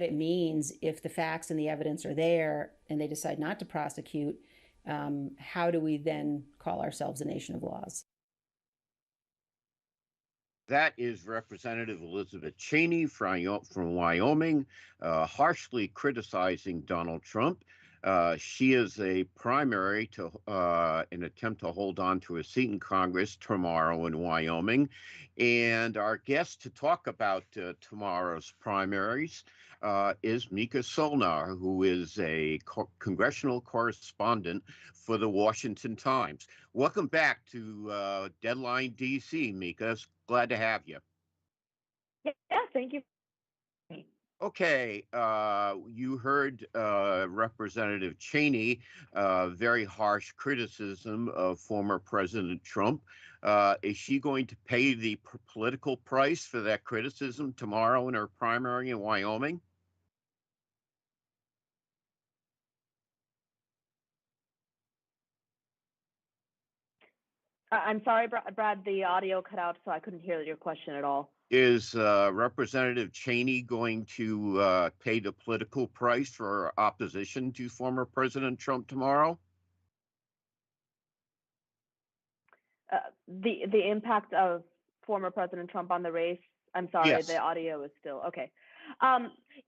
it means if the facts and the evidence are there and they decide not to prosecute, how do we then call ourselves a nation of laws? That is Representative Elizabeth Cheney from Wyoming, harshly criticizing Donald Trump. She is a primary to an attempt to hold on to a seat in Congress tomorrow in Wyoming. And our guest to talk about tomorrow's primaries is Mica Soellner, who is a congressional correspondent for the Washington Times. Welcome back to Deadline DC, Mica. Glad to have you. Yeah, thank you. Okay, you heard Representative Cheney, very harsh criticism of former President Trump. Is she going to pay the political price for that criticism tomorrow in her primary in Wyoming? I'm sorry, Brad, the audio cut out, so I couldn't hear your question at all. Is Representative Cheney going to pay the political price for opposition to former President Trump tomorrow? The impact of former President Trump on the race. I'm sorry, yes. The audio is still okay.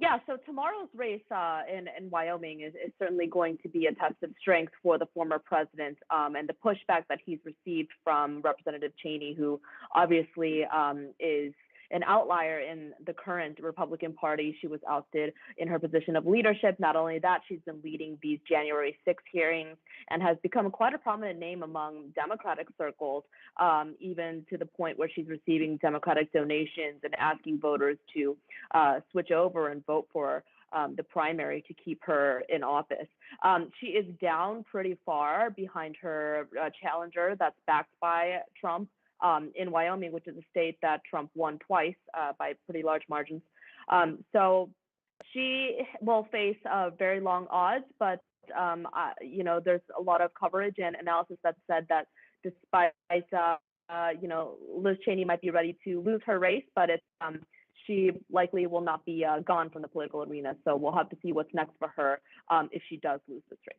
Yeah, so tomorrow's race in Wyoming is certainly going to be a test of strength for the former president and the pushback that he's received from Representative Cheney, who obviously is an outlier in the current Republican Party. She was ousted in her position of leadership. Not only that, she's been leading these January 6th hearings and has become quite a prominent name among Democratic circles, even to the point where she's receiving Democratic donations and asking voters to switch over and vote for the primary to keep her in office. She is down pretty far behind her challenger that's backed by Trump. In Wyoming, which is a state that Trump won twice by pretty large margins. So she will face very long odds, but there's a lot of coverage and analysis that said that despite Liz Cheney might be ready to lose her race, but she likely will not be gone from the political arena. So we'll have to see what's next for her if she does lose this race.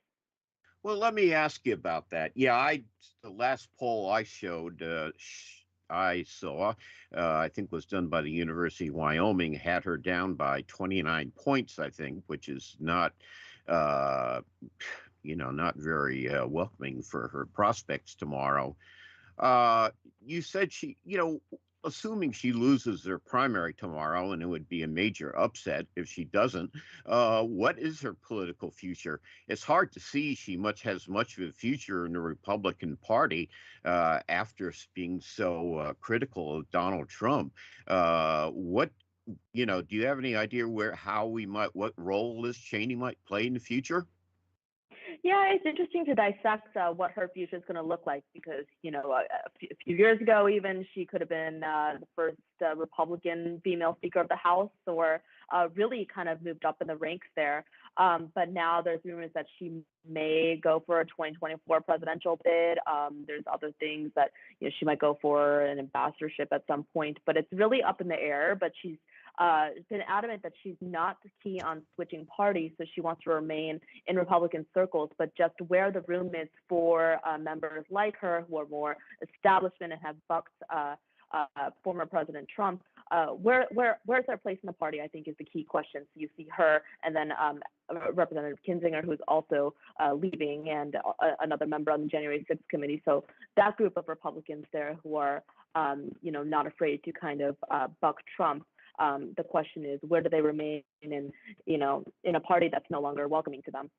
Well, let me ask you about that. Yeah, the last poll I saw, I think was done by the University of Wyoming, had her down by 29 points, I think, which is not, not very welcoming for her prospects tomorrow. You said assuming she loses their primary tomorrow, and it would be a major upset if she doesn't, what is her political future? It's hard to see she has much of a future in the Republican Party after being so critical of Donald Trump. Do you have any idea what role Liz Cheney might play in the future? Yeah, it's interesting to dissect what her future is going to look like because, a few years ago, even she could have been the first Republican female Speaker of the House or really kind of moved up in the ranks there. But now there's rumors that she may go for a 2024 presidential bid. There's other things that she might go for an ambassadorship at some point, but it's really up in the air. But she's been adamant that she's not keen on switching parties, so she wants to remain in Republican circles, but just where the room is for members like her who are more establishment and have bucked former President Trump, where's their place in the party, I think is the key question. So you see her and then Representative Kinzinger, who's also leaving, and another member on the January 6th committee. So that group of Republicans there who are, not afraid to kind of buck Trump. The question is, where do they remain in a party that's no longer welcoming to them?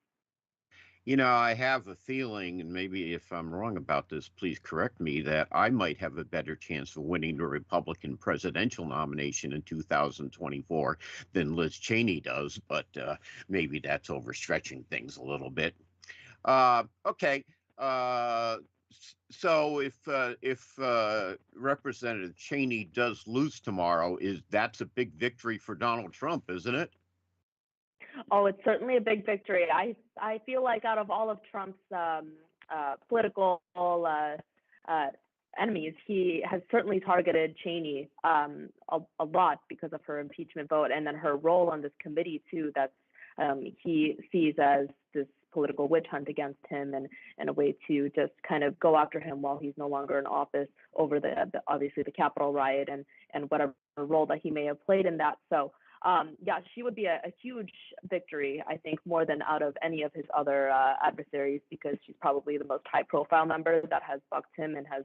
I have a feeling, and maybe if I'm wrong about this, please correct me, that I might have a better chance of winning the Republican presidential nomination in 2024 than Liz Cheney does, but maybe that's overstretching things a little bit. Okay. So if Representative Cheney does lose tomorrow, that's a big victory for Donald Trump, isn't it? Oh, it's certainly a big victory. I feel like out of all of Trump's political enemies, he has certainly targeted Cheney a lot because of her impeachment vote and then her role on this committee too. That's he sees as this political witch hunt against him and a way to just kind of go after him while he's no longer in office over the obviously the Capitol riot and whatever role that he may have played in that. So yeah, she would be a huge victory, I think, more than out of any of his other adversaries, because she's probably the most high-profile member that has bucked him and has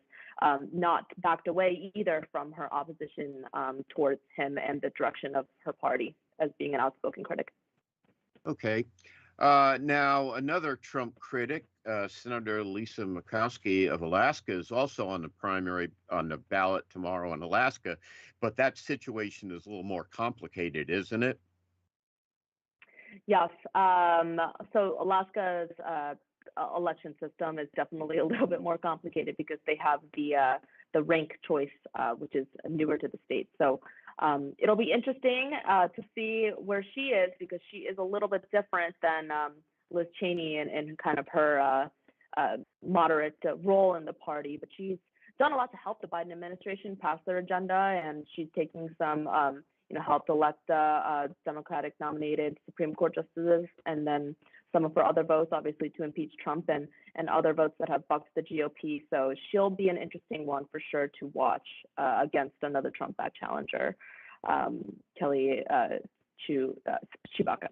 not backed away either from her opposition towards him and the direction of her party as being an outspoken critic. Okay. Now, another Trump critic, Senator Lisa Murkowski of Alaska, is also on the primary on the ballot tomorrow in Alaska, but that situation is a little more complicated, isn't it? Yes. So Alaska's election system is definitely a little bit more complicated because they have the rank choice, which is newer to the state. So it'll be interesting to see where she is, because she is a little bit different than Liz Cheney and kind of her moderate role in the party. But she's done a lot to help the Biden administration pass their agenda, and she's taking some helped elect Democratic nominated Supreme Court justices, and then some of her other votes, obviously, to impeach Trump and other votes that have bucked the GOP. So she'll be an interesting one for sure to watch against another Trump-backed challenger, Kelly Chewbacca.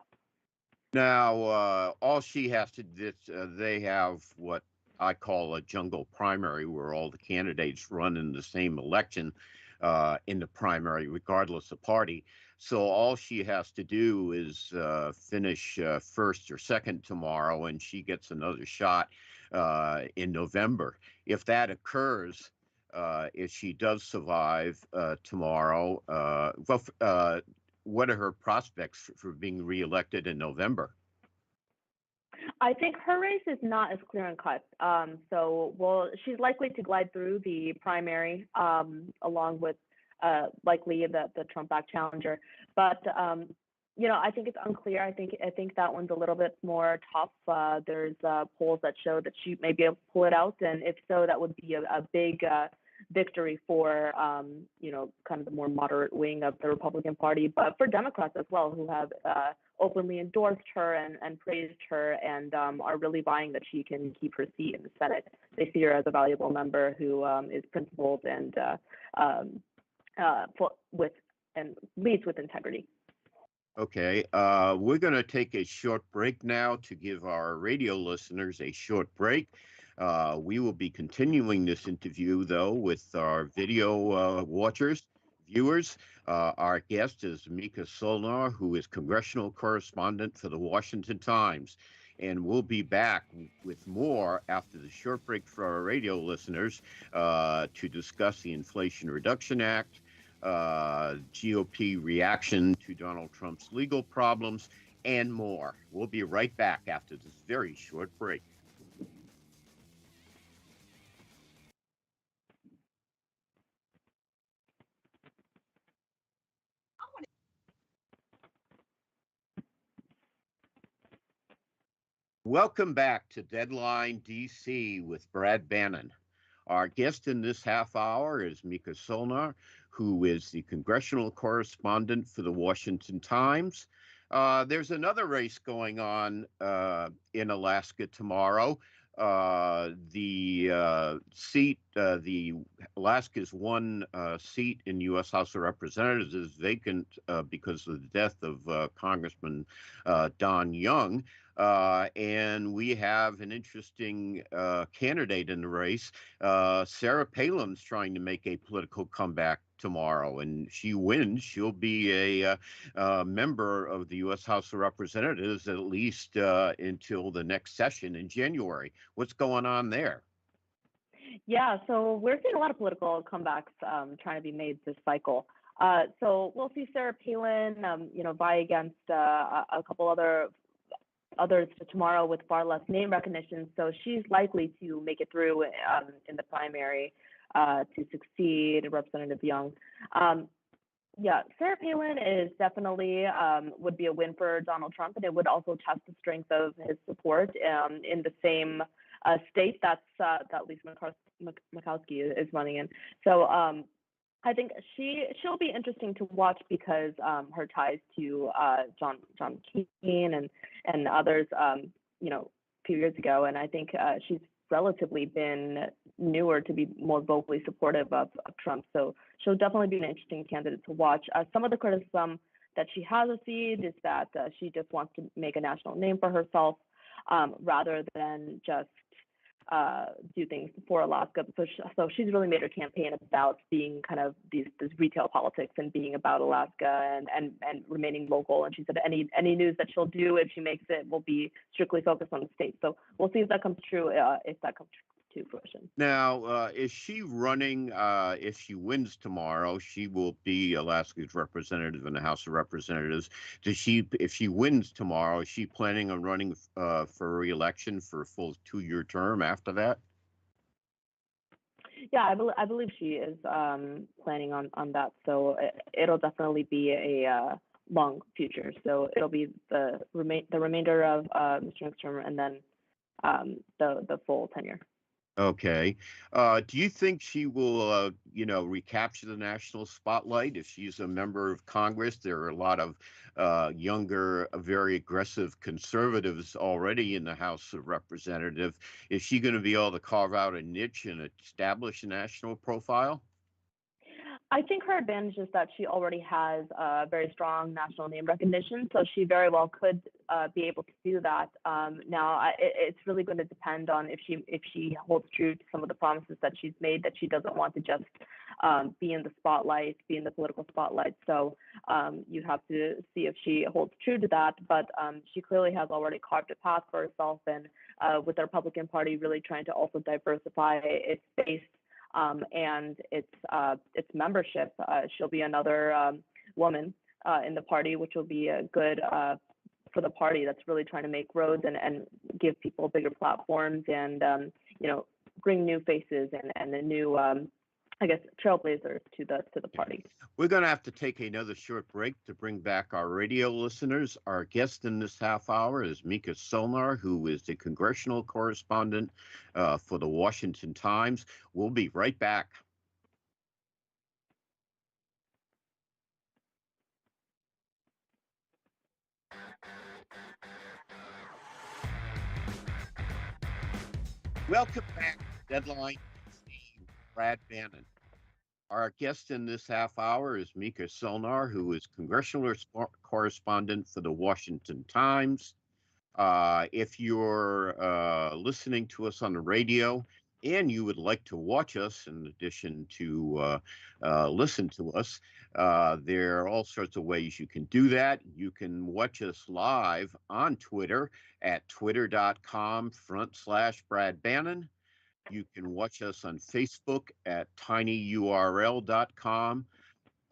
Now, all she has to do, they have what I call a jungle primary, where all the candidates run in the same election in the primary, regardless of party. So all she has to do is finish first or second tomorrow, and she gets another shot in November. If that occurs, if she does survive tomorrow, what are her prospects for being reelected in November? I think her race is not as clear and cut. She's likely to glide through the primary along with likely the Trump-backed challenger. But I think it's unclear. I think that one's a little bit more tough. There's polls that show that she may be able to pull it out, and if so, that would be a big victory for kind of the more moderate wing of the Republican Party, but for Democrats as well, who have openly endorsed her and praised her and are really buying that she can keep her seat in the Senate. They see her as a valuable member who is principled and leads with integrity. Okay, we're going to take a short break now to give our radio listeners a short break. We will be continuing this interview, though, with our video viewers. Our guest is Mica Soellner, who is congressional correspondent for the Washington Times. And we'll be back with more after the short break for our radio listeners to discuss the Inflation Reduction Act, GOP reaction to Donald Trump's legal problems, and more. We'll be right back after this very short break. Welcome back to Deadline DC with Brad Bannon. Our guest in this half hour is Mica Soellner, who is the congressional correspondent for the Washington Times. There's another race going on in Alaska tomorrow. The seat, the Alaska's one seat in U.S. House of Representatives is vacant because of the death of Congressman Don Young. And we have an interesting candidate in the race. Sarah Palin's trying to make a political comeback tomorrow, and she wins, she'll be a member of the U.S. House of Representatives at least until the next session in January. What's going on there? Yeah, so we're seeing a lot of political comebacks trying to be made this cycle. So we'll see Sarah Palin, vie against a couple others tomorrow with far less name recognition. So she's likely to make it through in the primary to succeed Representative Young. Sarah Palin is definitely would be a win for Donald Trump, and it would also test the strength of his support in the same state that Lisa Murkowski is running in. So I think she'll be interesting to watch because her ties to John McCain and others, a few years ago, and I think she's relatively been newer to be more vocally supportive of Trump. So she'll definitely be an interesting candidate to watch. Some of the criticism that she has received is that she just wants to make a national name for herself rather than just do things for Alaska. So she's really made her campaign about being kind of this retail politics and being about Alaska and remaining local. And she said any news that she'll do if she makes it will be strictly focused on the state. So we'll see if that comes true, if that comes to fruition. Now, is she running? If she wins tomorrow, she will be Alaska's representative in the House of Representatives. If she wins tomorrow, is she planning on running for re-election for a full 2-year term after that? Yeah, I believe she is planning on that. So it'll definitely be a long future. So it'll be the remainder of Mr. Nix's term and then the full tenure. Okay. Do you think she will, recapture the national spotlight if she's a member of Congress? There are a lot of younger, very aggressive conservatives already in the House of Representatives. Is she going to be able to carve out a niche and establish a national profile? I think her advantage is that she already has a very strong national name recognition, so she very well could be able to do that. Now, it's really going to depend on if she holds true to some of the promises that she's made, that she doesn't want to just be in the spotlight, be in the political spotlight. So you have to see if she holds true to that. But she clearly has already carved a path for herself, and with the Republican Party really trying to also diversify its base. And its membership. She'll be another woman in the party, which will be good for the party that's really trying to make roads and give people bigger platforms and bring new faces and a new trailblazers to the party. We're going to have to take another short break to bring back our radio listeners. Our guest in this half hour is Mica Soellner, who is the congressional correspondent for the Washington Times. We'll be right back. Welcome back to Deadline DC, Brad Bannon. Our guest in this half hour is Mica Soellner, who is congressional correspondent for the Washington Times. If you're listening to us on the radio and you would like to watch us in addition to listen to us, there are all sorts of ways you can do that. You can watch us live on Twitter at twitter.com/Brad Bannon. You can watch us on Facebook at tinyurl.com,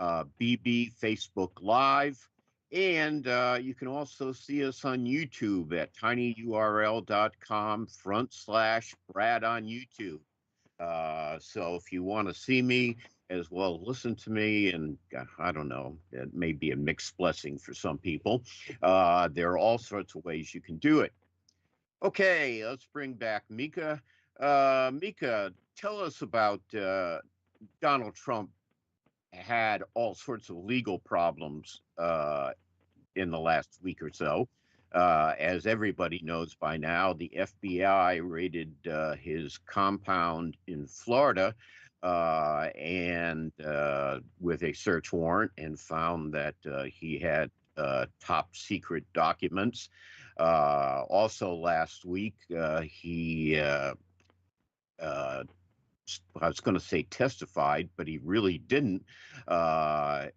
BB Facebook Live, and you can also see us on YouTube at tinyurl.com/Brad on YouTube. So if you want to see me as well as listen to me, and I don't know, it may be a mixed blessing for some people, there are all sorts of ways you can do it. Okay, let's bring back Mica. Mica, tell us about Donald Trump had all sorts of legal problems in the last week or so. As everybody knows by now, the FBI raided his compound in Florida and with a search warrant and found that he had top secret documents. Also last week, he I was going to say testified, but he really didn't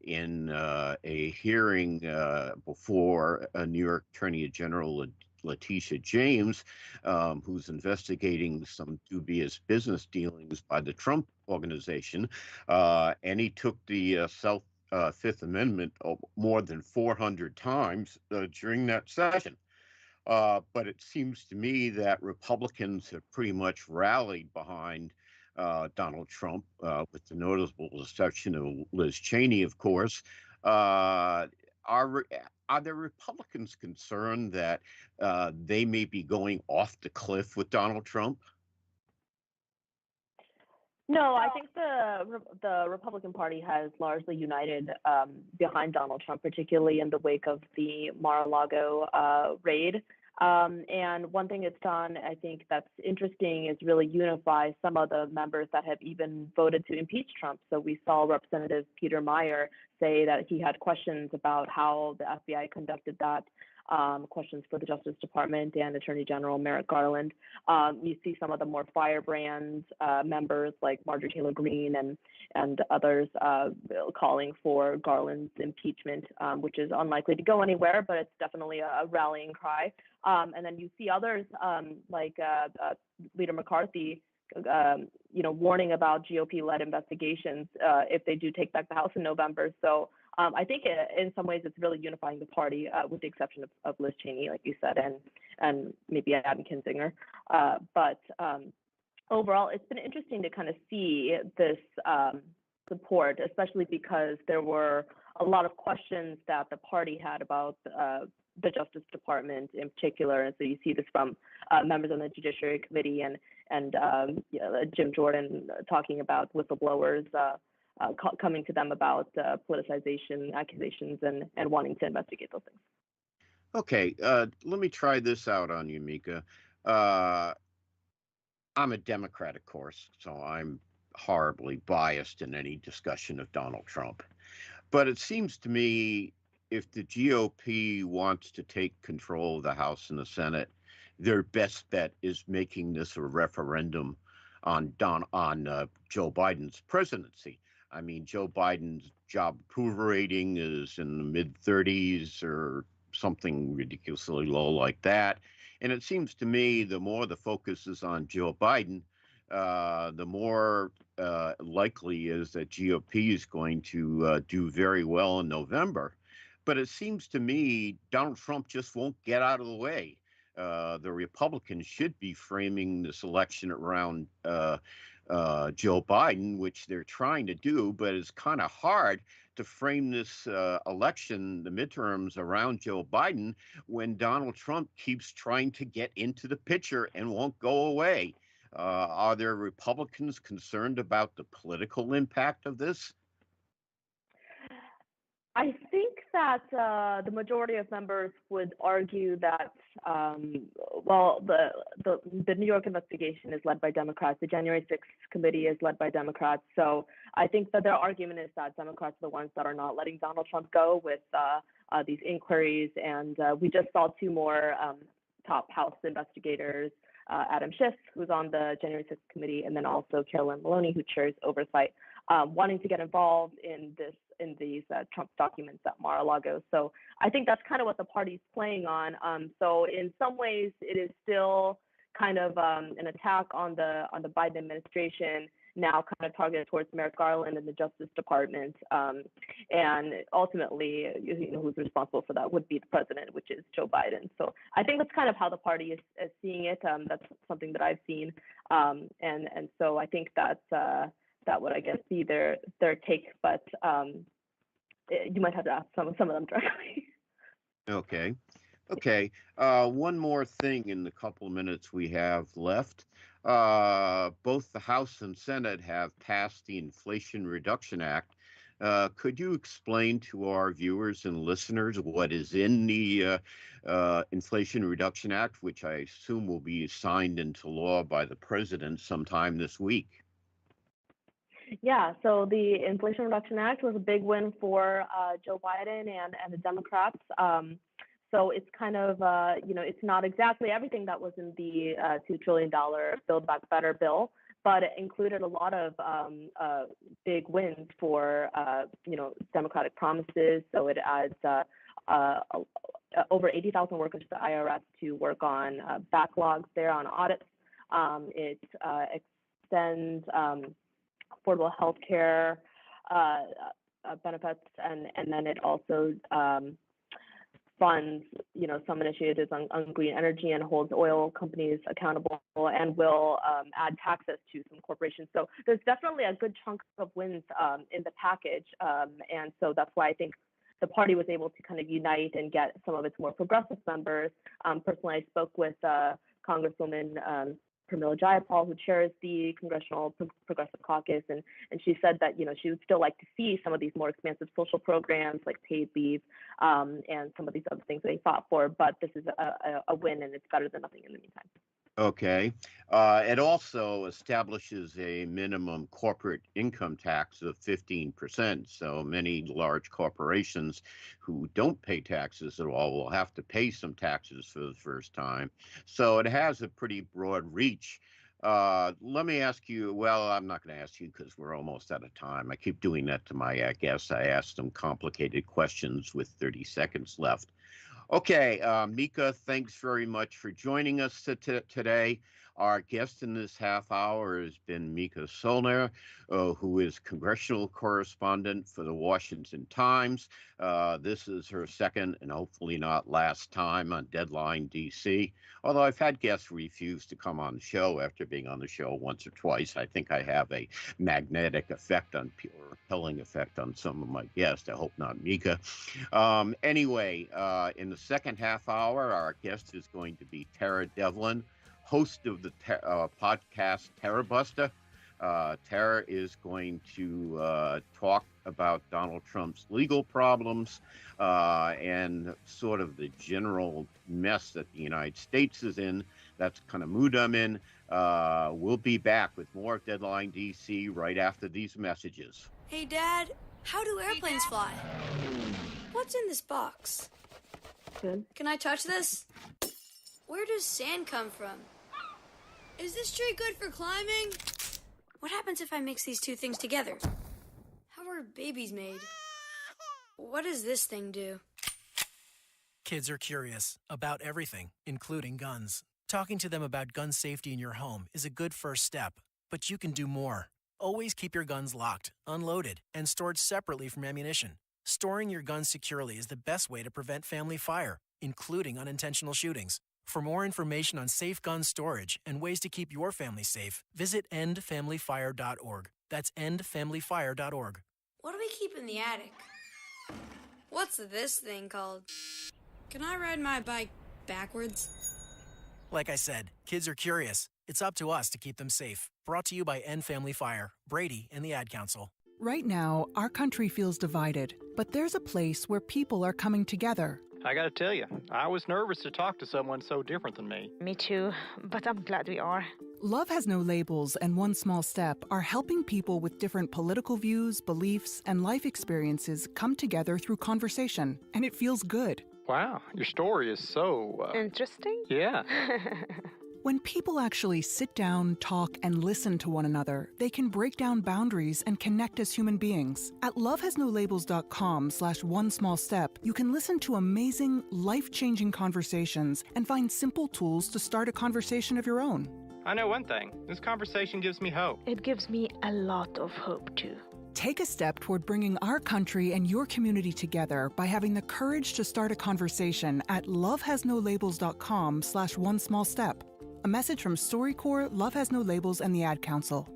in a hearing before a New York Attorney General Letitia James, who's investigating some dubious business dealings by the Trump organization. And he took the Fifth Amendment more than 400 times during that session. But it seems to me that Republicans have pretty much rallied behind Donald Trump, with the notable exception of Liz Cheney, of course. are the Republicans concerned that they may be going off the cliff with Donald Trump? No, I think the Republican Party has largely united behind Donald Trump, particularly in the wake of the Mar-a-Lago raid. And one thing it's done, I think that's interesting, is really unify some of the members that have even voted to impeach Trump. So we saw Representative Peter Meyer say that he had questions about how the FBI conducted that, questions for the Justice Department and Attorney General Merrick Garland. You see some of the more firebrand members like Marjorie Taylor Greene and others calling for Garland's impeachment, which is unlikely to go anywhere, but it's definitely a rallying cry. And then you see others like Leader McCarthy, warning about GOP-led investigations if they do take back the House in November. So I think in some ways it's really unifying the party, with the exception of Liz Cheney, like you said, and maybe Adam Kinzinger. But overall, it's been interesting to kind of see this support, especially because there were a lot of questions that the party had about the Justice Department in particular. And so you see this from members on the Judiciary Committee and Jim Jordan talking about whistleblowers coming to them about politicization accusations and wanting to investigate those things. Okay, let me try this out on you, Mica. I'm a Democrat, of course, so I'm horribly biased in any discussion of Donald Trump. But it seems to me if the GOP wants to take control of the House and the Senate, their best bet is making this a referendum on Joe Biden's presidency. I mean, Joe Biden's job approval rating is in the mid-30s or something ridiculously low like that. And it seems to me the more the focus is on Joe Biden, the more likely is that GOP is going to do very well in November. But it seems to me Donald Trump just won't get out of the way. The Republicans should be framing this election around Joe Biden, which they're trying to do, but it's kind of hard to frame this election, the midterms, around Joe Biden when Donald Trump keeps trying to get into the picture and won't go away. Are there Republicans concerned about the political impact of this? I think that the majority of members would argue that, the New York investigation is led by Democrats. The January 6th committee is led by Democrats. So I think that their argument is that Democrats are the ones that are not letting Donald Trump go with these inquiries. And we just saw two more top House investigators, Adam Schiff, who's on the January 6th committee, and then also Carolyn Maloney, who chairs oversight, wanting to get involved in these Trump documents at Mar-a-Lago. So I think that's kind of what the party's playing on. So in some ways, it is still kind of an attack on the Biden administration, now kind of targeted towards Merrick Garland and the Justice Department. And ultimately, who's responsible for that would be the president, which is Joe Biden. So I think that's kind of how the party is seeing it. That's something that I've seen. And so I think that would, I guess, be their take. But you might have to ask some of them directly. Okay. One more thing in the couple of minutes we have left. Both the House and Senate have passed the Inflation Reduction Act. Could you explain to our viewers and listeners what is in the Inflation Reduction Act, which I assume will be signed into law by the president sometime this week? Yeah, so the Inflation Reduction Act was a big win for Joe Biden and the Democrats. So it's kind of, it's not exactly everything that was in the $2 trillion Build Back Better bill, but it included a lot of big wins for, Democratic promises. So it adds over 80,000 workers to the IRS to work on backlogs there on audits. It extends affordable health care benefits, and then it also funds, some initiatives on green energy and holds oil companies accountable, and will add taxes to some corporations. So there's definitely a good chunk of wins in the package, and so that's why I think the party was able to kind of unite and get some of its more progressive members. Personally, I spoke with Congresswoman Pramila Jayapal, who chairs the Congressional Progressive Caucus, and she said that she would still like to see some of these more expansive social programs like paid leave and some of these other things they fought for. But this is a win, and it's better than nothing in the meantime. Okay. It also establishes a minimum corporate income tax of 15%. So many large corporations who don't pay taxes at all will have to pay some taxes for the first time. So it has a pretty broad reach. Let me ask you, well, I'm not going to ask you because we're almost out of time. I keep doing that to my guests. I ask them complicated questions with 30 seconds left. Okay, Mica, thanks very much for joining us today. Our guest in this half hour has been Mica Soellner, who is congressional correspondent for the Washington Times. This is her second and hopefully not last time on Deadline DC. Although I've had guests refuse to come on the show after being on the show once or twice. I think I have a magnetic effect or repelling effect on some of my guests. I hope not Mica. Anyway, in the second half hour, our guest is going to be Tara Devlin, host of the podcast Tarabuster. Tara is going to talk about Donald Trump's legal problems and sort of the general mess that the United States is in. That's kind of mood I'm in. We'll be back with more of Deadline DC right after these messages. Hey, Dad, how do airplanes fly? What's in this box? Good. Can I touch this? Where does sand come from? Is this tree good for climbing? What happens if I mix these two things together? How are babies made? What does this thing do? Kids are curious about everything, including guns. Talking to them about gun safety in your home is a good first step, but you can do more. Always keep your guns locked, unloaded, and stored separately from ammunition. Storing your guns securely is the best way to prevent family fire, including unintentional shootings. For more information on safe gun storage and ways to keep your family safe, visit endfamilyfire.org. That's endfamilyfire.org. What do we keep in the attic? What's this thing called? Can I ride my bike backwards? Like I said, kids are curious. It's up to us to keep them safe. Brought to you by End Family Fire, Brady, and the Ad Council. Right now, our country feels divided, but there's a place where people are coming together. I gotta tell you, I was nervous to talk to someone so different than me. Me too, but I'm glad we are. Love Has No Labels and One Small Step are helping people with different political views, beliefs, and life experiences come together through conversation, and it feels good. Wow, your story is so... Interesting? Yeah. When people actually sit down, talk, and listen to one another, they can break down boundaries and connect as human beings. At lovehasnolabels.com/onesmallstep, you can listen to amazing, life-changing conversations and find simple tools to start a conversation of your own. I know one thing. This conversation gives me hope. It gives me a lot of hope, too. Take a step toward bringing our country and your community together by having the courage to start a conversation at lovehasnolabels.com/onesmallstep. A message from StoryCorps, Love Has No Labels, and the Ad Council.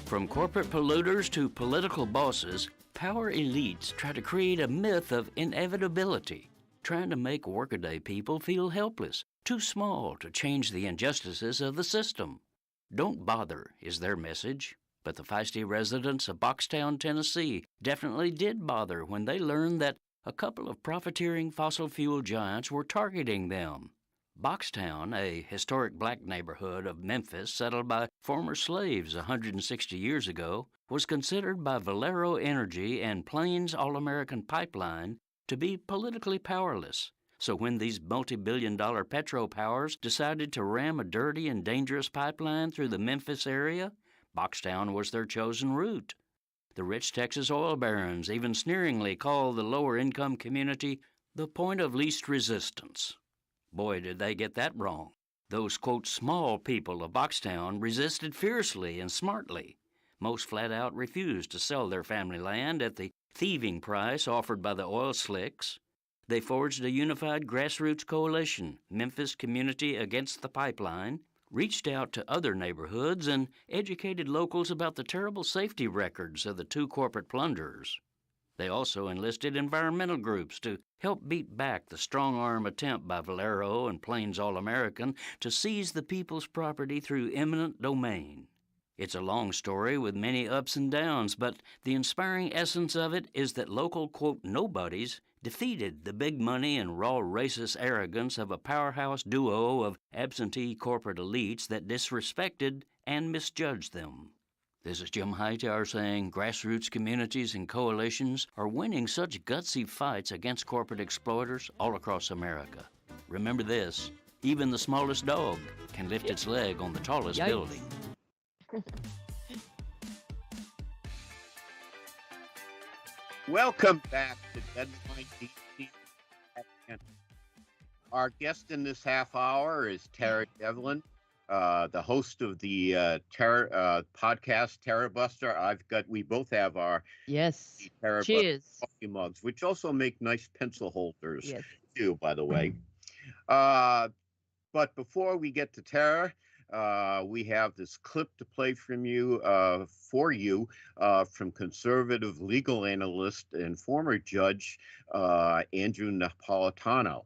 From corporate polluters to political bosses, power elites try to create a myth of inevitability, trying to make workaday people feel helpless, too small to change the injustices of the system. Don't bother is their message. But the feisty residents of Boxtown, Tennessee definitely did bother when they learned that a couple of profiteering fossil fuel giants were targeting them. Boxtown, a historic black neighborhood of Memphis settled by former slaves 160 years ago, was considered by Valero Energy and Plains All-American Pipeline to be politically powerless. So when these multi-billion-dollar petro-powers decided to ram a dirty and dangerous pipeline through the Memphis area, Boxtown was their chosen route. The rich Texas oil barons even sneeringly called the lower-income community the point of least resistance. Boy, did they get that wrong. Those, quote, small people of Boxtown resisted fiercely and smartly. Most flat out refused to sell their family land at the thieving price offered by the oil slicks. They forged a unified grassroots coalition, Memphis Community Against the Pipeline, reached out to other neighborhoods and educated locals about the terrible safety records of the two corporate plunderers. They also enlisted environmental groups to help beat back the strong-arm attempt by Valero and Plains All-American to seize the people's property through eminent domain. It's a long story with many ups and downs, but the inspiring essence of it is that local, quote, nobodies defeated the big money and raw racist arrogance of a powerhouse duo of absentee corporate elites that disrespected and misjudged them. This is Jim Hightower saying grassroots communities and coalitions are winning such gutsy fights against corporate exploiters all across America. Remember this, even the smallest dog can lift its leg on the tallest building. Welcome back to Deadline DC. Our guest in this half hour is Tara Devlin, the host of the podcast Tarabuster. We both have our Tarabuster Cheers. coffee mugs, which also make nice pencil holders too, by the way. But before we get to Tara, we have this clip to play from from conservative legal analyst and former judge Andrew Napolitano.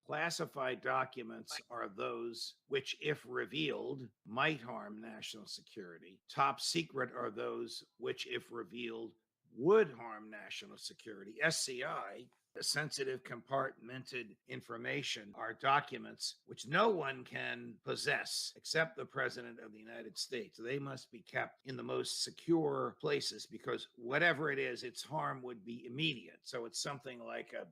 Classified documents are those which, if revealed, might harm national security. Top secret are those which, if revealed, would harm national security. SCI, the sensitive compartmented information, are documents which no one can possess except the President of the United States. They must be kept in the most secure places because whatever it is, its harm would be immediate. So it's something like a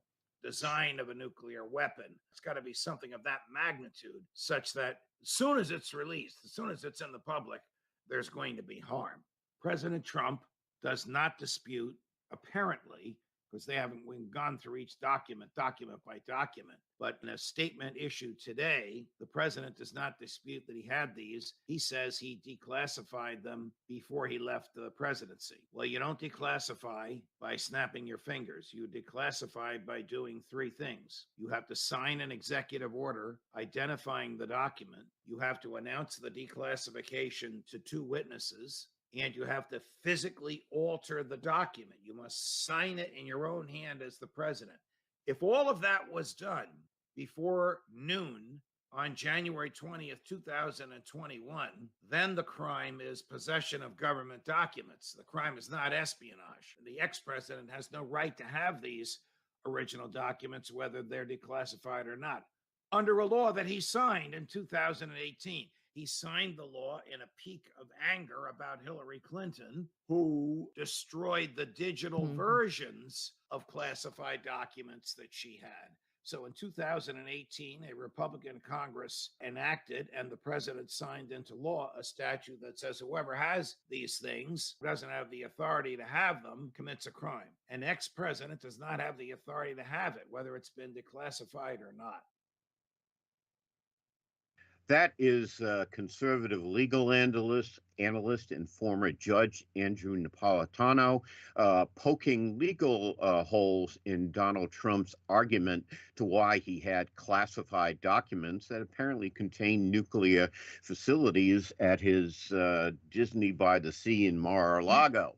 design of a nuclear weapon. It's got to be something of that magnitude such that as soon as it's released, as soon as it's in the public, there's going to be harm. President Trump does not dispute, apparently, because they haven't gone through each document by document. But in a statement issued today, the president does not dispute that he had these. He says he declassified them before he left the presidency. Well, you don't declassify by snapping your fingers. You declassify by doing three things. You have to sign an executive order identifying the document. You have to announce the declassification to two witnesses. And you have to physically alter the document. You must sign it in your own hand as the president. If all of that was done before noon on January 20th, 2021, then the crime is possession of government documents. The crime is not espionage. The ex-president has no right to have these original documents, whether they're declassified or not, under a law that he signed in 2018. He signed the law in a peak of anger about Hillary Clinton, who destroyed the digital versions of classified documents that she had. So in 2018, a Republican Congress enacted and the president signed into law a statute that says whoever has these things, doesn't have the authority to have them, commits a crime. An ex-president does not have the authority to have it, whether it's been declassified or not. That is conservative legal analyst and former judge Andrew Napolitano poking legal holes in Donald Trump's argument to why he had classified documents that apparently contain nuclear facilities at his Disney by the Sea in Mar-a-Lago.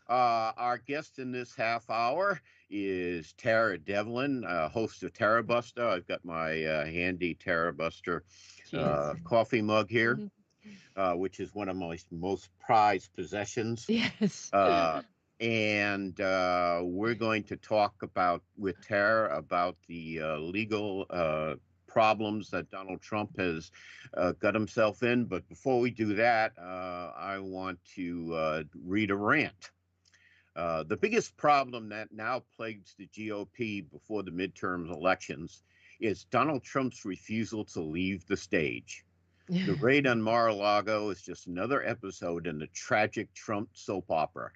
Our guest in this half hour is Tara Devlin, host of Tarabuster. I've got my handy Tarabuster coffee mug here, which is one of my most prized possessions. Yes. And we're going to talk with Tara about the legal problems that Donald Trump has got himself in. But before we do that, I want to read a rant. The biggest problem that now plagues the GOP before the midterm elections is Donald Trump's refusal to leave the stage. The raid on Mar-a-Lago is just another episode in the tragic Trump soap opera.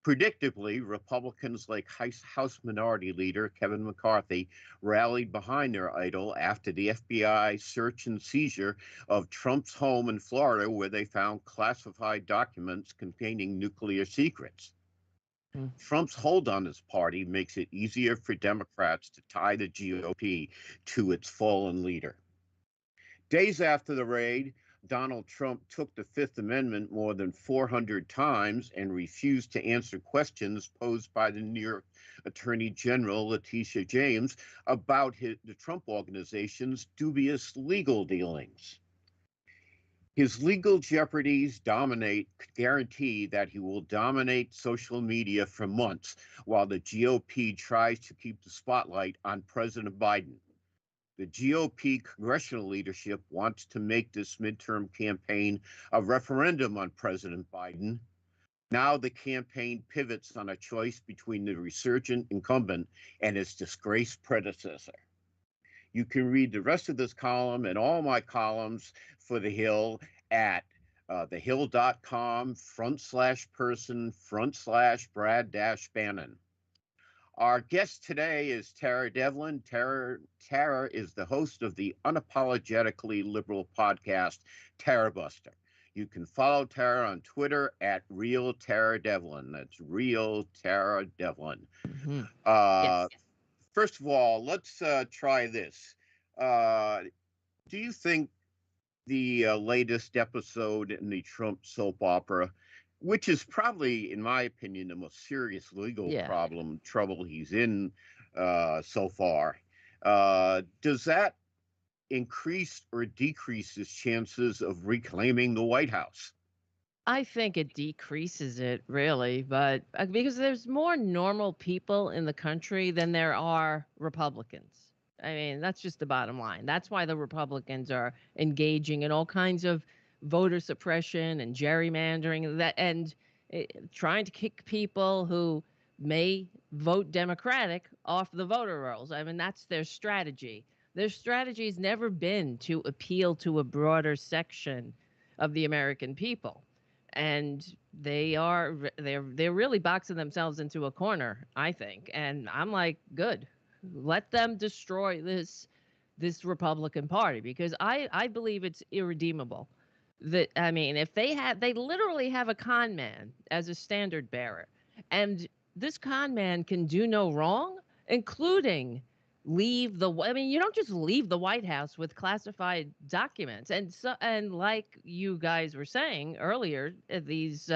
Predictably, Republicans like House Minority Leader Kevin McCarthy rallied behind their idol after the FBI search and seizure of Trump's home in Florida, where they found classified documents containing nuclear secrets. Trump's hold on his party makes it easier for Democrats to tie the GOP to its fallen leader. Days after the raid, Donald Trump took the Fifth Amendment more than 400 times and refused to answer questions posed by the New York Attorney General Letitia James about the Trump Organization's dubious legal dealings. His legal jeopardies guarantee that he will dominate social media for months while the GOP tries to keep the spotlight on President Biden. The GOP congressional leadership wants to make this midterm campaign a referendum on President Biden. Now the campaign pivots on a choice between the resurgent incumbent and his disgraced predecessor. You can read the rest of this column and all my columns for The Hill at thehill.com/person/Brad-Bannon. Our guest today is Tara Devlin. Tara is the host of the unapologetically liberal podcast, Tarabuster. You can follow Tara on Twitter at Real Tara Devlin. That's Real Tara Devlin. Mm-hmm. Yes. First of all, let's try this. Do you think the latest episode in the Trump soap opera, which is probably, in my opinion, the most serious legal trouble he's in so far, does that increase or decrease his chances of reclaiming the White House? I think it decreases it, really, but because there's more normal people in the country than there are Republicans. I mean, that's just the bottom line. That's why the Republicans are engaging in all kinds of voter suppression and gerrymandering and trying to kick people who may vote Democratic off the voter rolls. I mean, that's their strategy. Their strategy has never been to appeal to a broader section of the American people. And they're really boxing themselves into a corner, I think. And I'm like, good. Let them destroy this Republican Party, because I believe it's irredeemable. I mean, if they literally have a con man as a standard bearer, and this con man can do no wrong, including you don't just leave the White House with classified documents. And like you guys were saying earlier, these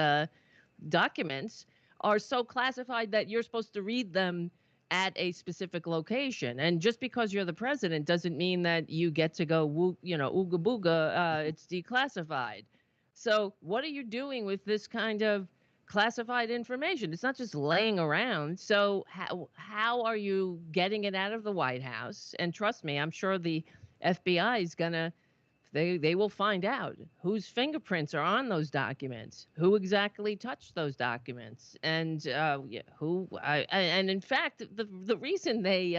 documents are so classified that you're supposed to read them at a specific location. And just because you're the president doesn't mean that you get to go, ooga booga, it's declassified. So what are you doing with this kind of classified information? It's not just laying around. So how are you getting it out of the White House? And trust me, I'm sure the FBI is they will find out whose fingerprints are on those documents, who exactly touched those documents, and and in fact, the reason they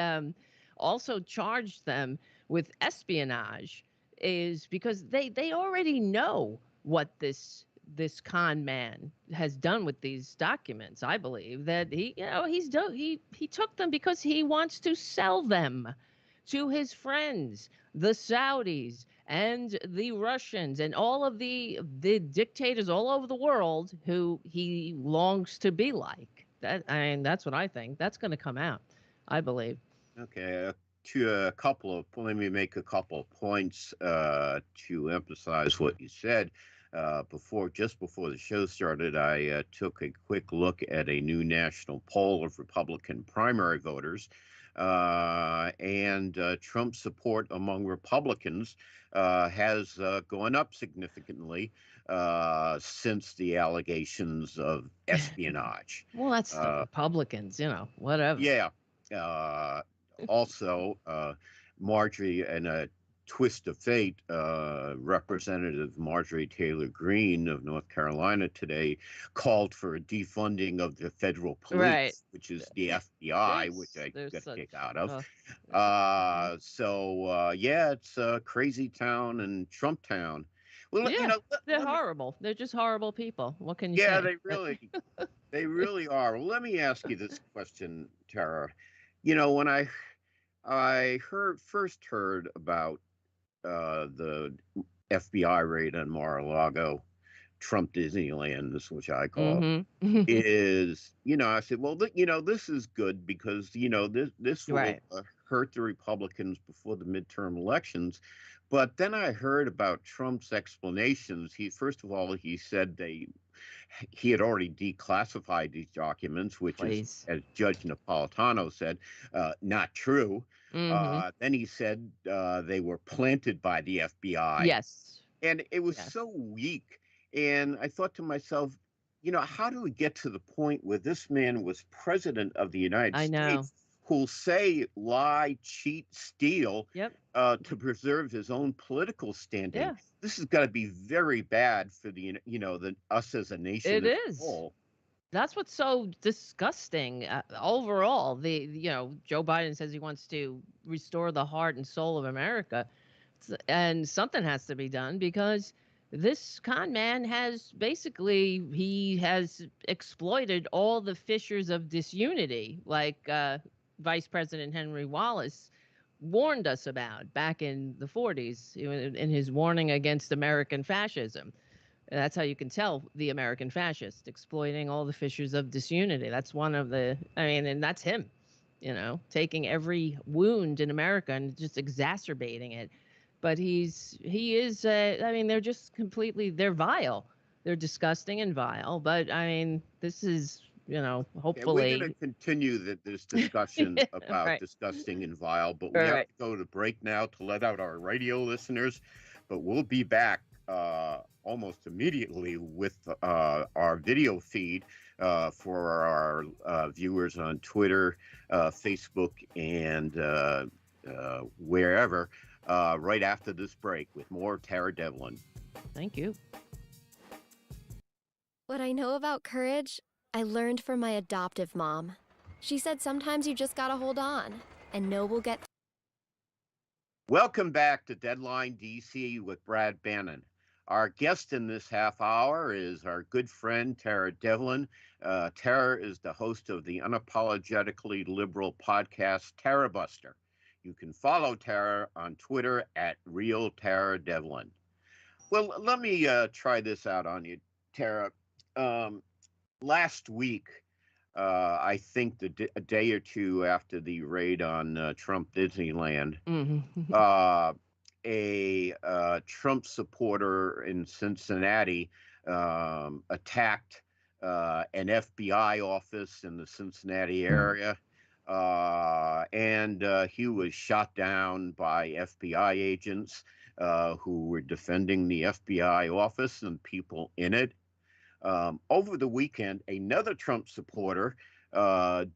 also charged them with espionage is because they already know what this con man has done with these documents. I believe that he took them because he wants to sell them to his friends, the Saudis and the Russians and all of the dictators all over the world who he longs to be like. That's what I think. That's going to come out, I believe. Okay. Let me make a couple of points to emphasize what you said. Just before the show started, I took a quick look at a new national poll of Republican primary voters, and Trump's support among Republicans has gone up significantly since the allegations of espionage. Well, that's the Republicans, whatever. Yeah. Also, Marjorie, and a twist of fate, Representative Marjorie Taylor Greene of North Carolina today called for a defunding of the federal police, right, which is the FBI, which I got a kick out of. It's crazy town and Trump town. Well, they're horrible. They're just horrible people. What can you say? Yeah, they really are. Well, let me ask you this question, Tara. When I first heard about the FBI raid on Mar-a-Lago, Trump Disneyland, which I call is, I said, well, this is good because, this will hurt the Republicans before the midterm elections. But then I heard about Trump's explanations. First of all, he said he had already declassified these documents, which is, as Judge Napolitano said, not true. Then he said they were planted by the FBI. Yes. And it was so weak. And I thought to myself, how do we get to the point where this man was president of the United States who'll say, lie, cheat, steal to preserve his own political standing? Yeah. This has got to be very bad for us as a nation. It is. That's what's so disgusting. Overall, Joe Biden says he wants to restore the heart and soul of America, and something has to be done because this con man he has exploited all the fissures of disunity, like Vice President Henry Wallace warned us about back in the 40s in his warning against American fascism. That's how you can tell the American fascist, exploiting all the fissures of disunity. That's and that's him, taking every wound in America and just exacerbating it. But they're just they're vile. They're disgusting and vile. But this is, hopefully. We're going to continue this discussion about disgusting and vile, but we have to go to break now to let out our radio listeners. But we'll be back almost immediately with our video feed for our viewers on Twitter, Facebook, and wherever, right after this break with more Tara Devlin. Thank you. What I know about courage, I learned from my adoptive mom. She said sometimes you just gotta hold on and know we'll get. Welcome back to Deadline DC with Brad Bannon. Our guest in this half hour is our good friend, Tara Devlin. Tara is the host of the unapologetically liberal podcast, Tarabuster. You can follow Tara on Twitter at Real Tara Devlin. Well, let me try this out on you, Tara. Last week, I think a day or two after the raid on Trump Disneyland, a Trump supporter in Cincinnati attacked an FBI office in the Cincinnati area, and he was shot down by FBI agents who were defending the FBI office and people in it. Over the weekend, another Trump supporter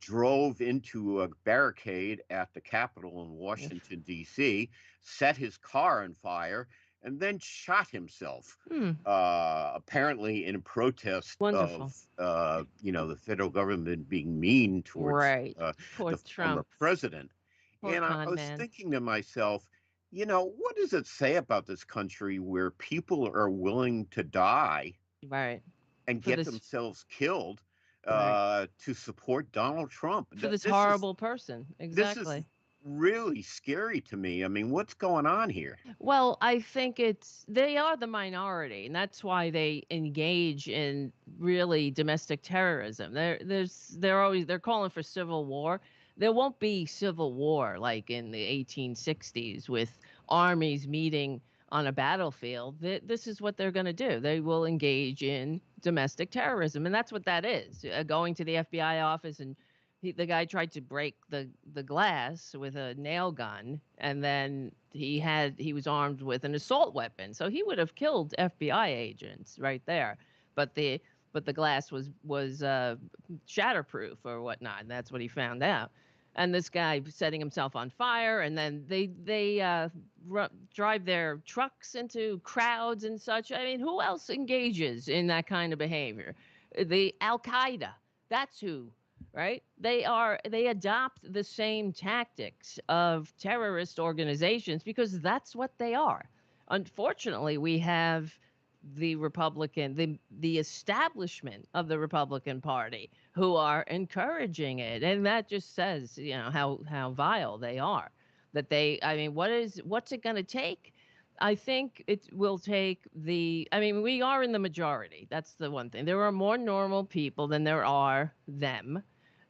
drove into a barricade at the Capitol in Washington, D.C., set his car on fire, and then shot himself, apparently in protest of, the federal government being mean towards the former president. And I was thinking to myself, what does it say about this country where people are willing to die and get themselves killed to support Donald Trump? For this horrible person. Exactly. This is really scary to me. I mean, what's going on here? Well, I think they are the minority, and that's why they engage in really domestic terrorism. They're calling for civil war. There won't be civil war like in the 1860s with armies meeting on a battlefield. This is what they're going to do. They will engage in domestic terrorism, and that's what that is. Going to the FBI office, and the guy tried to break the glass with a nail gun, and then he was armed with an assault weapon, so he would have killed FBI agents right there. But the glass was shatterproof or whatnot. And that's what he found out. And this guy setting himself on fire, and then they drive their trucks into crowds and such. I mean, who else engages in that kind of behavior? The Al-Qaeda, that's who, right? They adopt the same tactics of terrorist organizations because that's what they are. Unfortunately, we have the establishment of the Republican Party who are encouraging it, and that just says how vile they are. What's it going to take? I think it will take we are in the majority. That's the one thing. There are more normal people than there are them,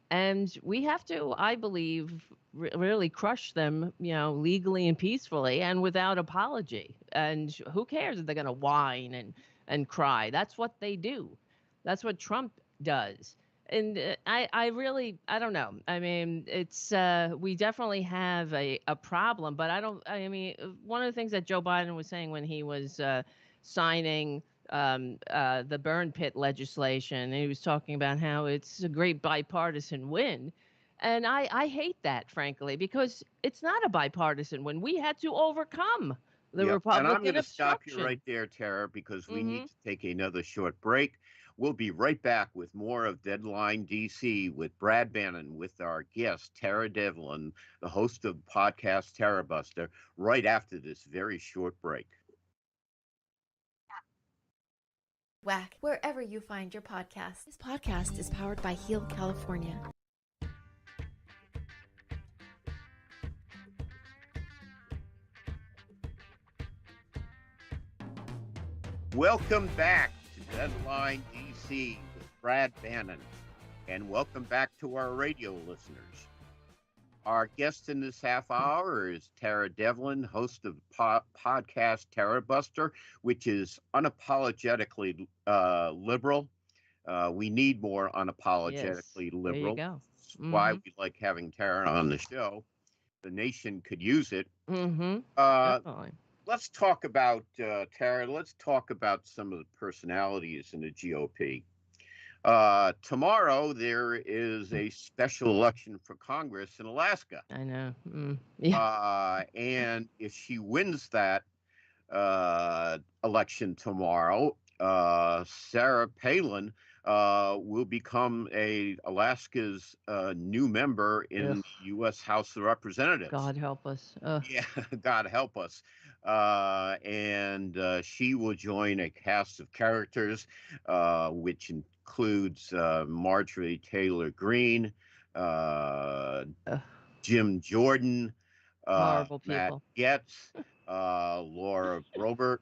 And we have to, I believe, really crush them, legally and peacefully and without apology. And who cares if they're going to whine and cry? That's what they do. That's what Trump does. And I really, I don't know. I mean, we definitely have a problem, but I mean, one of the things that Joe Biden was saying when he was signing the burn pit legislation. And he was talking about how it's a great bipartisan win. And I hate that, frankly, because it's not a bipartisan win. We had to overcome the Yep. And I'm going Republican to stop you obstruction. right there, Tara, because we Hmm. need to take another short break. We'll be right back with more of Deadline DC with Brad Bannon, with our guest, Tara Devlin, the host of podcast Tarabuster, right after this very short break. Whack, wherever you find your podcast. This podcast is powered by Heal California. Welcome back to Deadline DC with Brad Bannon, and welcome back to our radio listeners. Our guest in this half hour is Tara Devlin, host of podcast Tarabuster, which is unapologetically liberal. We need more unapologetically Yes, there you liberal. go. That's why we like having Tara on the show. The nation could use it. Definitely. Let's talk about, Tara, let's talk about some of the personalities in the GOP. Tomorrow, there is a special election for Congress in Alaska. I know. Yeah. And if she wins that election tomorrow, Sarah Palin will become Alaska's new member in the U.S. House of Representatives. God help us. Yeah, God help us. And she will join a cast of characters, which includes Marjorie Taylor Greene, Jim Jordan, Horrible Matt people. Getz, Laura Robert.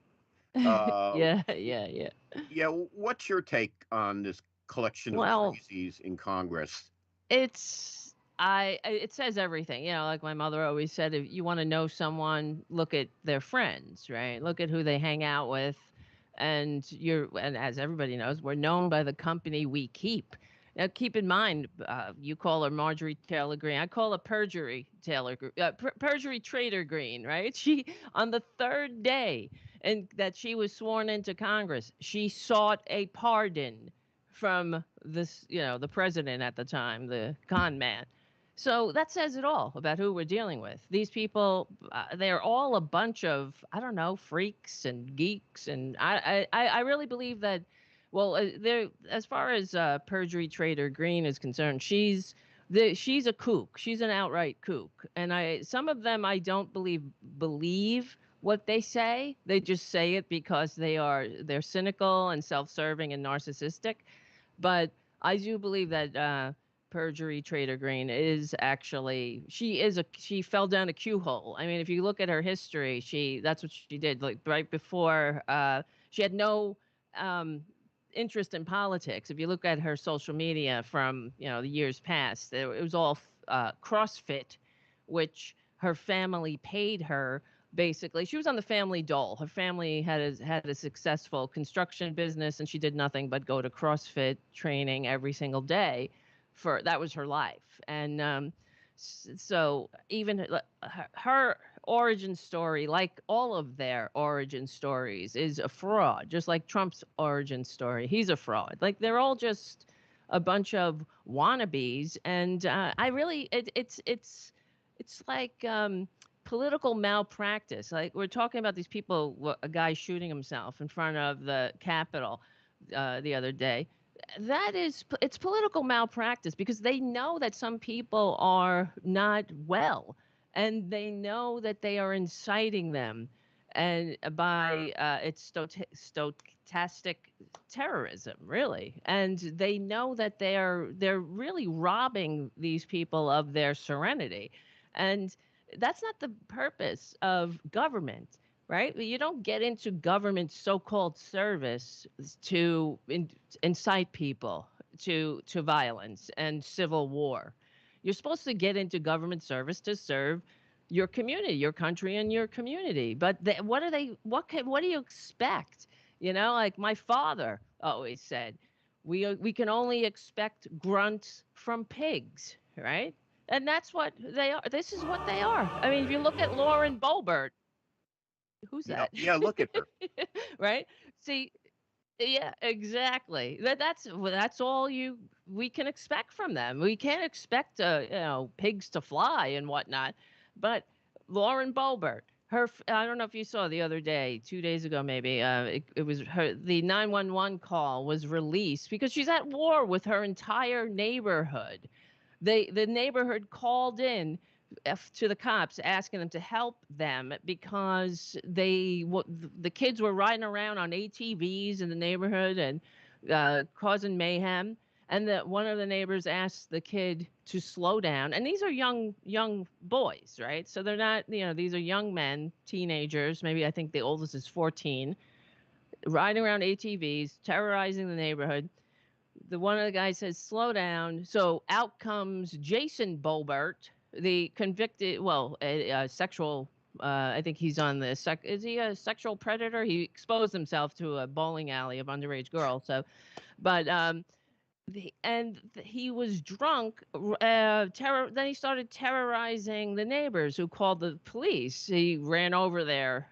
Yeah. Yeah, what's your take on this collection of crazies in Congress? It says everything, like my mother always said, if you want to know someone, look at their friends, right? Look at who they hang out with. And as everybody knows, we're known by the company we keep. Now, keep in mind, you call her Marjorie Taylor Greene. I call her Perjury Trader Greene, right? She, on the third day and that she was sworn into Congress, she sought a pardon from the president at the time, the con man. So that says it all about who we're dealing with. These people, they're all a bunch of, I don't know, freaks and geeks. And I really believe that, well, they're, as far as Perjury Trader Greene is concerned, she's a kook. She's an outright kook. And some of them I don't believe what they say. They just say it because they're cynical and self-serving and narcissistic. But I do believe that Perjury Trader Greene is actually she fell down a Q hole. I mean, if you look at her history, that's what she did. Like right before, she had no interest in politics. If you look at her social media from the years past, it was all CrossFit, which her family paid her. Basically, she was on the family dole. Her family had a successful construction business, and she did nothing but go to CrossFit training every single day. That was her life. And so even her origin story, like all of their origin stories, is a fraud. Just like Trump's origin story, he's a fraud. Like they're all just a bunch of wannabes. And I really, it's like political malpractice. Like we're talking about these people, a guy shooting himself in front of the Capitol the other day. It's political malpractice because they know that some people are not well, and they know that they are inciting them, and by it's stochastic terrorism, really, and they know that they're really robbing these people of their serenity, and that's not the purpose of government, right? You don't get into government so-called service to incite people. to violence and civil war. You're supposed to get into government service to serve your community, your country, and your community. But what are they? What do you expect? Like my father always said, we can only expect grunts from pigs, right? And that's what they are. This is what they are. I mean, if you look at Lauren Boebert, who's Yeah, that? yeah. Look at her. Right? See, yeah, exactly. That's all we can expect from them. We can't expect pigs to fly and whatnot. But Lauren Boebert, I don't know if you saw the other day, 2 days ago maybe. It was the 911 call was released because she's at war with her entire neighborhood. The neighborhood called in to the cops asking them to help them because the kids were riding around on ATVs in the neighborhood and causing mayhem. And one of the neighbors asked the kid to slow down. And these are young boys, right? So they're not, these are young men, teenagers. Maybe I think the oldest is 14, riding around ATVs, terrorizing the neighborhood. One of the guys says, slow down. So out comes Jason Boebert, the convicted, sexual, I think he's on the is he a sexual predator? He exposed himself to a bowling alley of underage girls. So, but, he was drunk. Then he started terrorizing the neighbors who called the police. He ran over their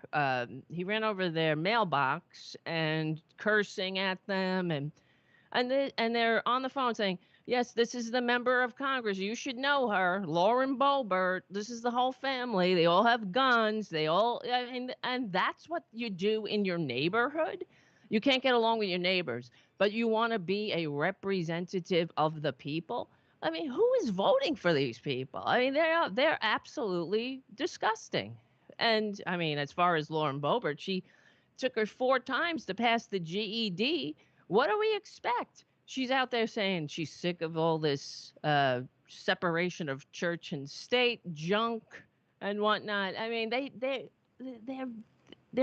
mailbox and cursing at them and they're on the phone saying, yes, this is the member of Congress. You should know her, Lauren Boebert. This is the whole family. They all have guns. And that's what you do in your neighborhood. You can't get along with your neighbors, but you want to be a representative of the people. I mean, who is voting for these people? I mean, they're absolutely disgusting. And I mean, as far as Lauren Boebert, she took her 4 times to pass the GED. What do we expect? She's out there saying she's sick of all this separation of church and state junk and whatnot. I mean, they're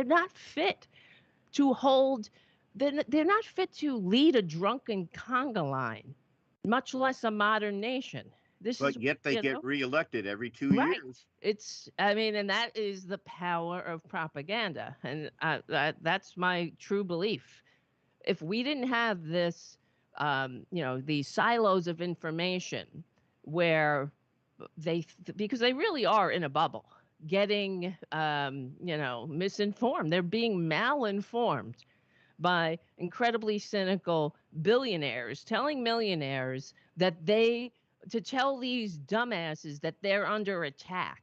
not fit to hold. They're not fit to lead a drunken conga line, much less a modern nation. But yet they get reelected every 2 right. years. And that is the power of propaganda, and that's my true belief. If we didn't have this, these silos of information where because they really are in a bubble, getting, misinformed. They're being malinformed by incredibly cynical billionaires telling millionaires to tell these dumbasses that they're under attack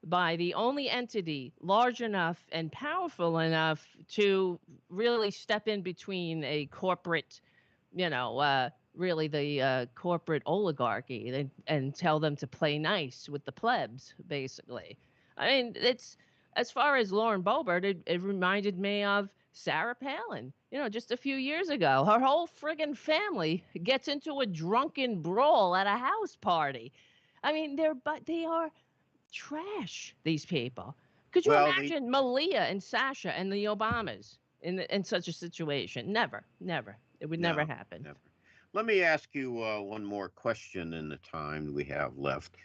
by the only entity large enough and powerful enough to really step in between a corporate, really the corporate oligarchy and tell them to play nice with the plebs, basically. I mean, it's as far as Lauren Boebert, it reminded me of Sarah Palin, just a few years ago. Her whole friggin' family gets into a drunken brawl at a house party. I mean, they are trash, these people. Could you imagine Malia and Sasha and the Obamas in such a situation? Never. It would never happen. Never. Let me ask you one more question in the time we have left.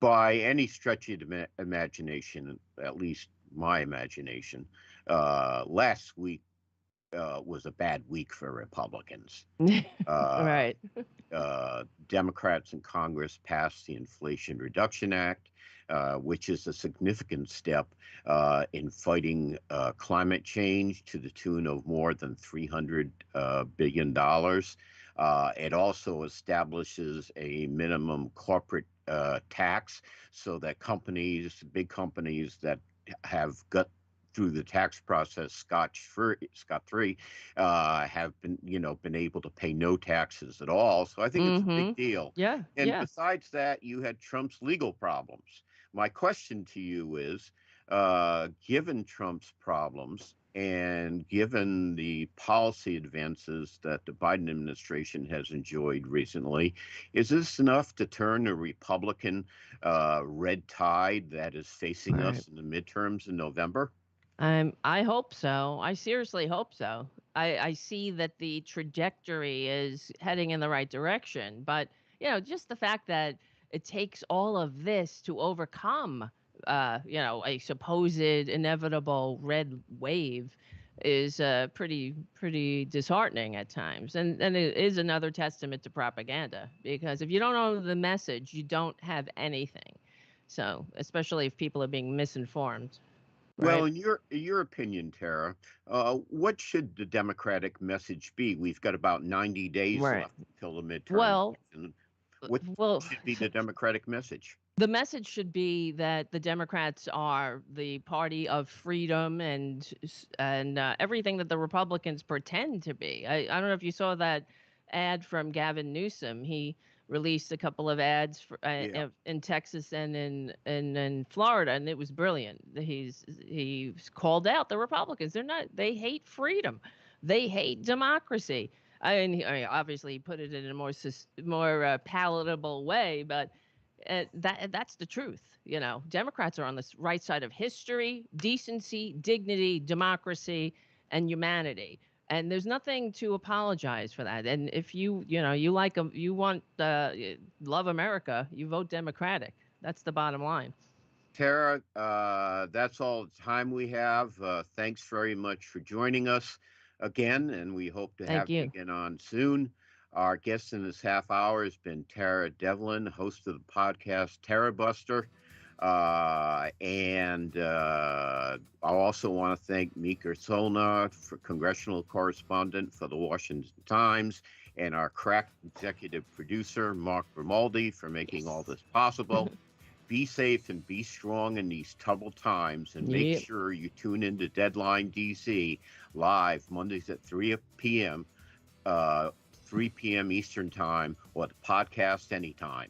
By any stretch of imagination, at least my imagination, last week was a bad week for Republicans. Right. Democrats in Congress passed the Inflation Reduction Act, which is a significant step in fighting climate change to the tune of more than $300 billion. It also establishes a minimum corporate tax so that big companies that have got through the tax process scot-free, have been able to pay no taxes at all. So I think it's a big deal. Yeah. And besides that, you had Trump's legal problems. My question to you is, given Trump's problems and given the policy advances that the Biden administration has enjoyed recently, is this enough to turn the Republican red tide that is facing us in the midterms in November? I hope so. I seriously hope so. I see that the trajectory is heading in the right direction. But, just the fact that it takes all of this to overcome, a supposed inevitable red wave is pretty disheartening at times. And it is another testament to propaganda, because if you don't know the message, you don't have anything. So, especially if people are being misinformed. Well, Right. in your opinion, Tara, what should the Democratic message be? We've got about 90 days Right. left until the midterm Well, election. What well, should be the Democratic message? the message should be that the Democrats are the party of freedom and everything that the Republicans pretend to be. I don't know if you saw that ad from Gavin Newsom. He released a couple of ads Yeah. in Texas and in Florida, and it was brilliant. He's called out the Republicans. They hate freedom, they hate democracy. Obviously he put it in a more palatable way, but that's the truth. Democrats are on the right side of history, decency, dignity, democracy, and humanity. And there's nothing to apologize for that. And if you want love America, you vote Democratic. That's the bottom line. Tara, that's all the time we have. Thanks very much for joining us again, and we hope to Thank have you you. again on soon. Our guest in this half hour has been Tara Devlin, host of the podcast Tarabuster. I also want to thank Mica Soellner, congressional correspondent for the Washington Times, and our crack executive producer, Mark Grimaldi, for making all this possible. Be safe and be strong in these troubled times, and make sure you tune into Deadline DC live Mondays at 3 p.m. 3 p.m. Eastern Time, or the podcast anytime.